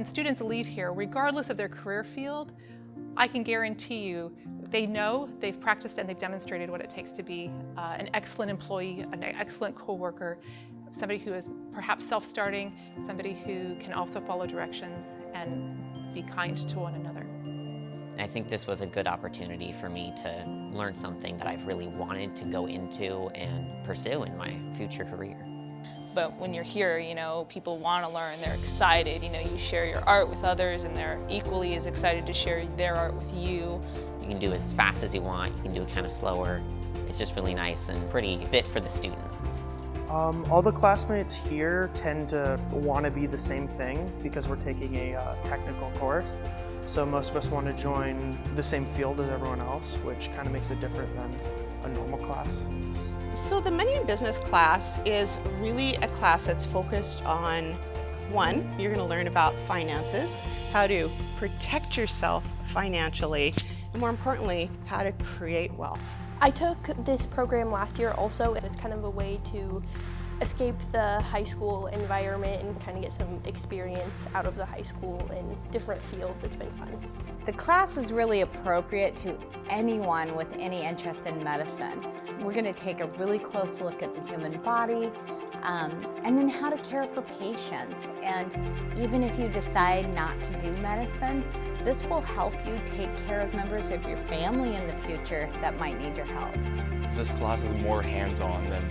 students leave here, regardless of their career field, I can guarantee you they know, they've practiced, and they've demonstrated what it takes to be an excellent employee, an excellent coworker, somebody who is perhaps self-starting, somebody who can also follow directions and be kind to one another. I think this was a good opportunity for me to learn something that I've really wanted to go into and pursue in my future career. But when you're here, you know, people want to learn, they're excited, you know, you share your art with others and they're equally as excited to share their art with you. You can do it as fast as you want, you can do it kind of slower. It's just really nice and pretty fit for the student. All the classmates here tend to want to be the same thing because we're taking a technical course. So most of us want to join the same field as everyone else, which kind of makes it different than a normal class. So the Money and Business class is really a class that's focused on, one, you're going to learn about finances, how to protect yourself financially, and more importantly, how to create wealth. I took this program last year also. It's kind of a way to escape the high school environment and kind of get some experience out of the high school in different fields. It's been fun. The class is really appropriate to anyone with any interest in medicine. We're going to take a really close look at the human body and then how to care for patients. And even if you decide not to do medicine, this will help you take care of members of your family in the future that might need your help. This class is more hands-on than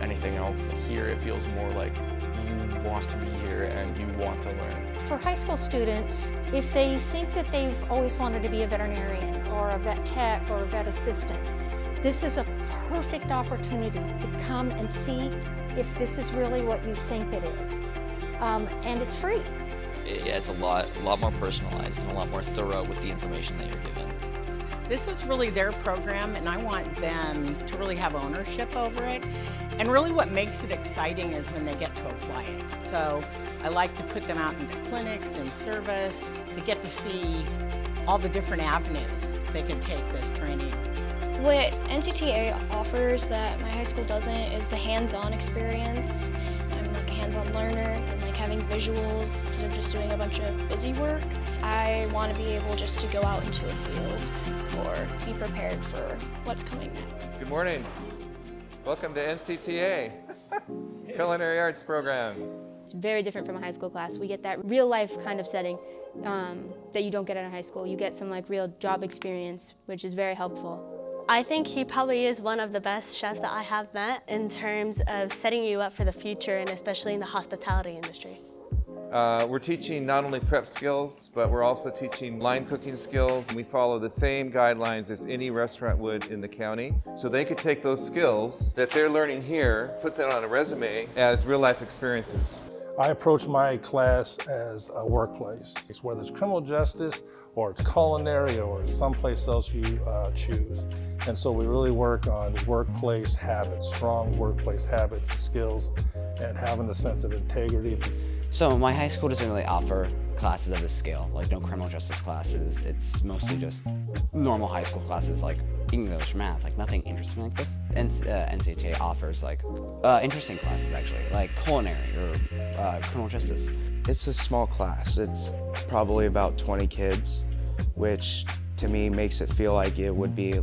anything else. Here it feels more like you want to be here and you want to learn. For high school students, if they think that they've always wanted to be a veterinarian or a vet tech or a vet assistant, this is a perfect opportunity to come and see if this is really what you think it is. And it's free. Yeah, it's a lot more personalized and a lot more thorough with the information that you're given. This is really their program and I want them to really have ownership over it. And really what makes it exciting is when they get to apply it. So I like to put them out into clinics and service to get to see all the different avenues they can take this training. What NCTA offers that my high school doesn't is the hands-on experience. I'm like a hands-on learner and like having visuals instead of just doing a bunch of busy work. I want to be able just to go out into a field or be prepared for what's coming next. Good morning. Welcome to NCTA, Culinary Arts Program. It's very different from a high school class. We get that real life kind of setting that you don't get in high school. You get some like real job experience, which is very helpful. I think he probably is one of the best chefs that I have met in terms of setting you up for the future and especially in the hospitality industry. We're teaching not only prep skills, but we're also teaching line cooking skills. We follow the same guidelines as any restaurant would in the county. So they could take those skills that they're learning here, put that on a resume as real life experiences. I approach my class as a workplace. It's whether it's criminal justice or it's culinary or someplace else you choose. And so we really work on workplace habits, strong workplace habits and skills, and having a sense of integrity. So my high school doesn't really offer classes of this scale, like no criminal justice classes. It's mostly just normal high school classes like English, math, like nothing interesting like this. NCTA offers like interesting classes actually, like culinary or criminal justice. It's a small class. It's probably about 20 kids, which to me makes it feel like it would be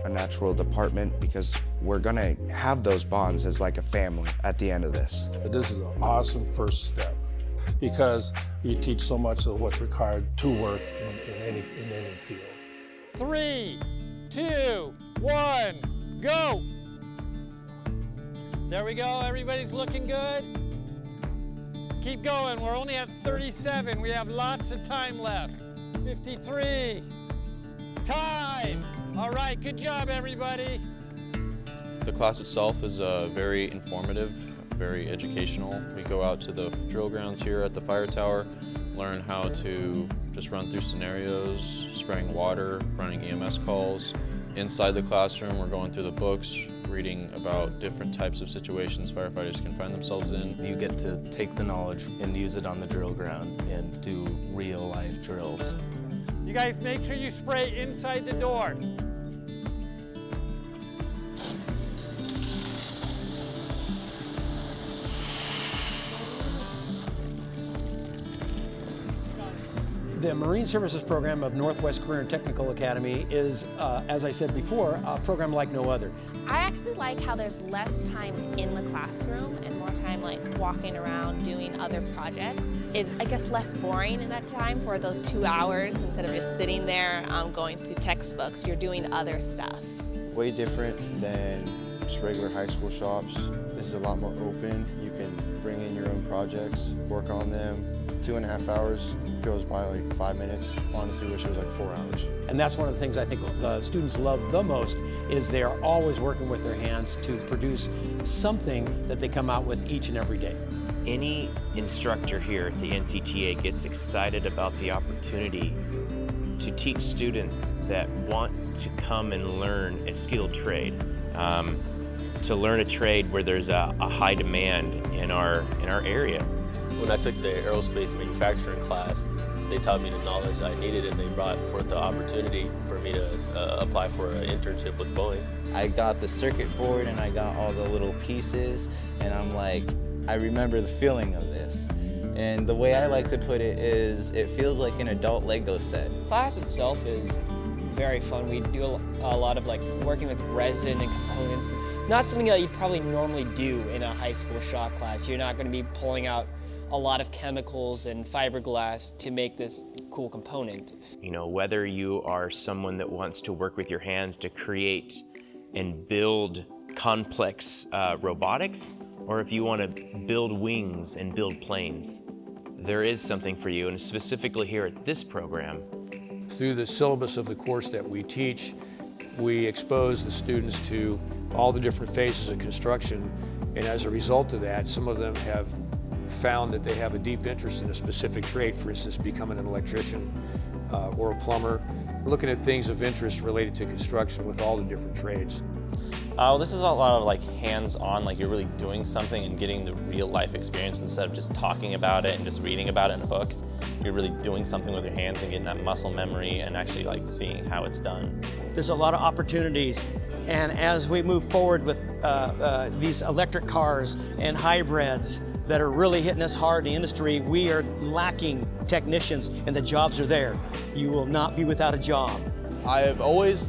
a natural department because we're gonna have those bonds as like a family at the end of this. This is an awesome first step because you teach so much of what's required to work in any field. 3, 2, 1, go! There we go, everybody's looking good. Keep going, we're only at 37. We have lots of time left. 53, time! All right, good job, everybody. The class itself is very informative, very educational. We go out to the drill grounds here at the fire tower, learn how to just run through scenarios, spraying water, running EMS calls. Inside the classroom, we're going through the books, reading about different types of situations firefighters can find themselves in. You get to take the knowledge and use it on the drill ground and do real life drills. You guys make sure you spray inside the door. The Marine Services program of Northwest Career and Technical Academy is, as I said before, a program like no other. I actually like how there's less time in the classroom and more time like walking around doing other projects. It's, I guess, less boring in that time for those 2 hours. Instead of just sitting there going through textbooks, you're doing other stuff. Way different than just regular high school shops. This is a lot more open. You can bring in your own projects, work on them. 2.5 hours goes by like 5 minutes. Honestly, wish it was like 4 hours. And that's one of the things I think the students love the most is they are always working with their hands to produce something that they come out with each and every day. Any instructor here at the NCTA gets excited about the opportunity to teach students that want to come and learn a skilled trade. To learn a trade where there's a high demand in our area. When I took the aerospace manufacturing class, they taught me the knowledge I needed, and they brought forth the opportunity for me to apply for an internship with Boeing. I got the circuit board and I got all the little pieces, and I'm like, I remember the feeling of this. And the way I like to put it is, it feels like an adult Lego set. Class itself is very fun. We do a lot of like working with resin and components. Not something that you'd probably normally do in a high school shop class. You're not going to be pulling out a lot of chemicals and fiberglass to make this cool component. You know, whether you are someone that wants to work with your hands to create and build complex robotics, or if you want to build wings and build planes, there is something for you, and specifically here at this program. Through the syllabus of the course that we teach, we expose the students to all the different phases of construction, and as a result of that, some of them have found that they have a deep interest in a specific trade, for instance, becoming an electrician or a plumber. We're looking at things of interest related to construction with all the different trades. This is a lot of like hands-on, like you're really doing something and getting the real life experience instead of just talking about it and just reading about it in a book. You're really doing something with your hands and getting that muscle memory and actually like seeing how it's done. There's a lot of opportunities, and as we move forward with these electric cars and hybrids that are really hitting us hard in the industry, we are lacking technicians, and the jobs are there. You will not be without a job. I've always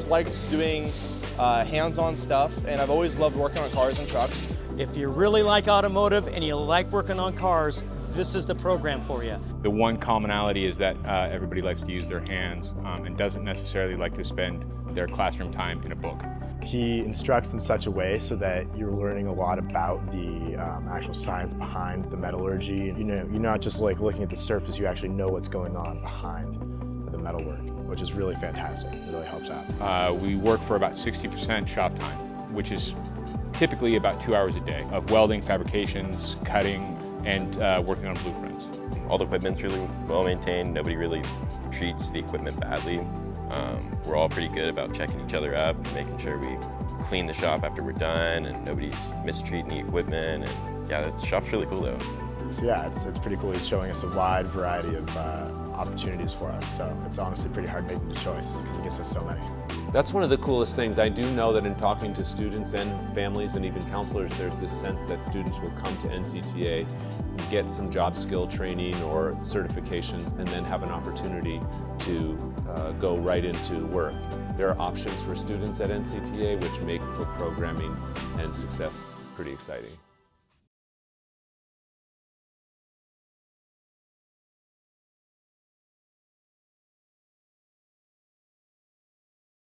liked doing hands-on stuff, and I've always loved working on cars and trucks. If you really like automotive and you like working on cars, this is the program for you. The one commonality is that everybody likes to use their hands and doesn't necessarily like to spend their classroom time in a book. He instructs in such a way so that you're learning a lot about the actual science behind the metallurgy. You know, you're not just like looking at the surface, you actually know what's going on behind the metalwork, which is really fantastic. It really helps out. We work for about 60% shop time, which is typically about 2 hours a day of welding, fabrications, cutting, and working on blueprints. All the equipment's really well maintained. Nobody really treats the equipment badly. We're all pretty good about checking each other up, making sure we clean the shop after we're done and nobody's mistreating the equipment. And yeah, the shop's really cool though. So yeah, it's pretty cool. He's showing us a wide variety of opportunities for us. So it's honestly pretty hard making the choice because he gives us so many. That's one of the coolest things. I do know that in talking to students and families and even counselors, there's this sense that students will come to NCTA, get some job skill training or certifications, and then have an opportunity to go right into work. There are options for students at NCTA which make book programming and success pretty exciting.